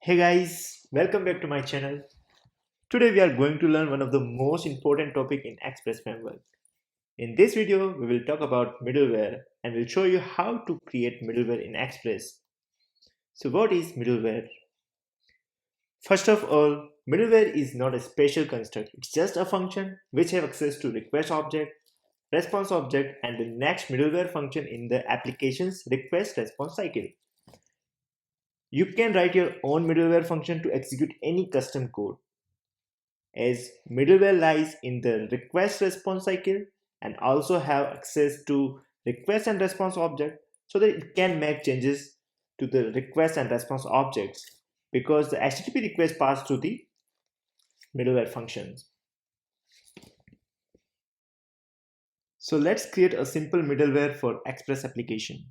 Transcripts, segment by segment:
Hey guys, welcome back to my channel. Today we are going to learn one of the most important topic in Express framework. In this video, we will talk about middleware and will show you how to create middleware in Express. So what is middleware? First of all, middleware is not a special construct. It's just a function which have access to request object, response object and the next middleware function in the application's request response cycle. You can write your own middleware function to execute any custom code, as middleware lies in the request response cycle and also have access to request and response object so that it can make changes to the request and response objects because the HTTP request pass through the middleware functions. So let's create a simple middleware for Express application.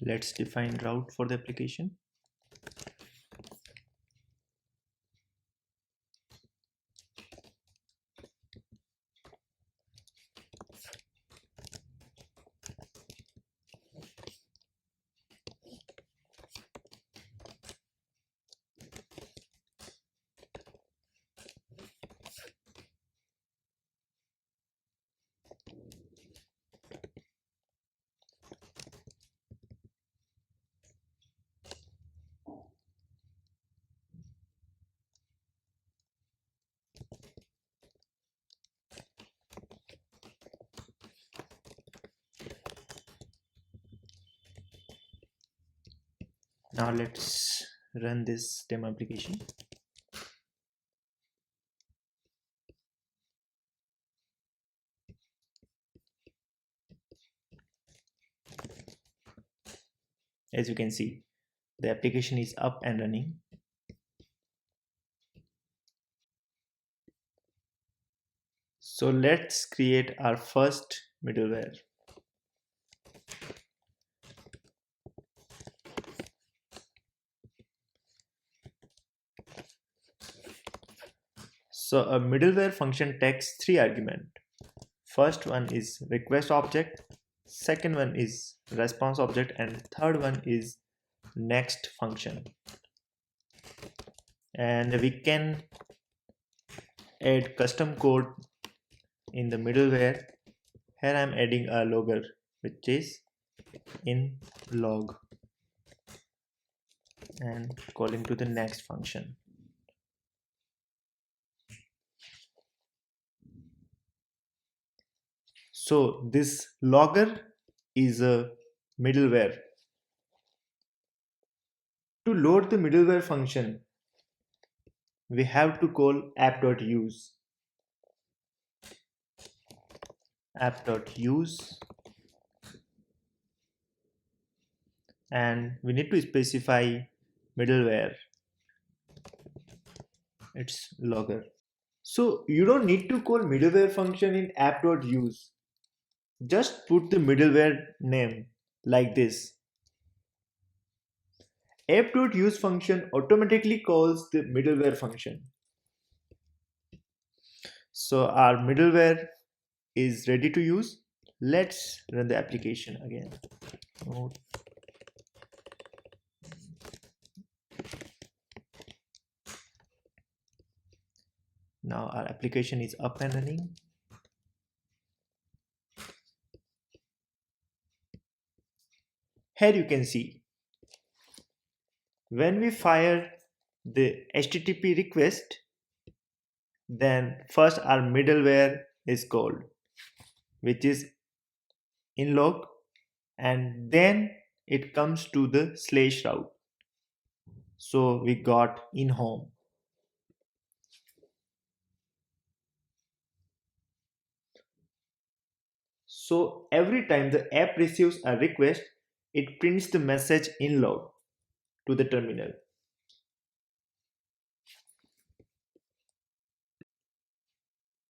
Let's define route for the application. Now let's run this demo application. As you can see, the application is up and running. So let's create our first middleware. So a middleware function takes three arguments. First one is request object, second one is response object, and third one is next function. And we can add custom code in the middleware. Here I am adding a logger which is in log and calling to the next function. So this logger is a middleware. To load the middleware function, we have to call app.use. App.use, and we need to specify middleware. It's logger. So you don't need to call middleware function in app.use. Just put the middleware name like this. App.use function automatically calls the middleware function. So our middleware is ready to use. Let's run the application again. Now our application is up and running. Here you can see when we fire the HTTP request, then first our middleware is called, which is in log, and then it comes to the slash route. So we got in home. So every time the app receives a request, it prints the message in log to the terminal.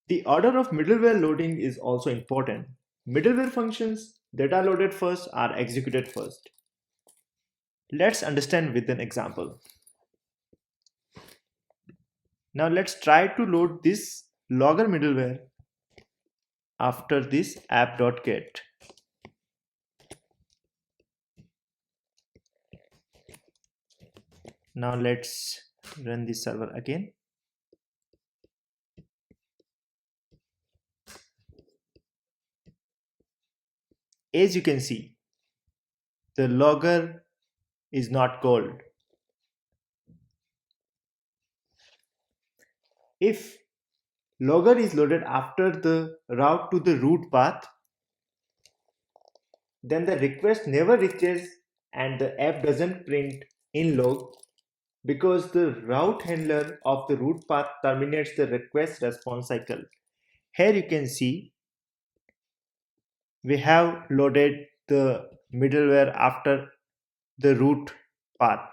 The order of middleware loading is also important. Middleware functions that are loaded first are executed first. Let's understand with an example. Now let's try to load this logger middleware after this app.get. Now let's run the server again. As you can see, the logger is not called. If logger is loaded after the route to the root path, then the request never reaches and the app doesn't print in log because the route handler of the root path terminates the request response cycle. Here you can see we have loaded the middleware after the root path,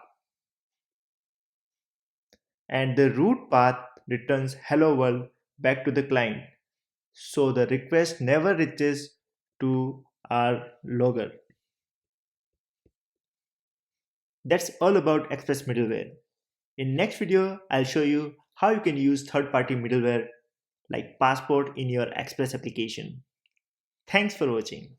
and the root path returns hello world back to the client. So the request never reaches to our logger. That's all about Express middleware. In next video, I'll show you how you can use third-party middleware like Passport in your Express application. Thanks for watching.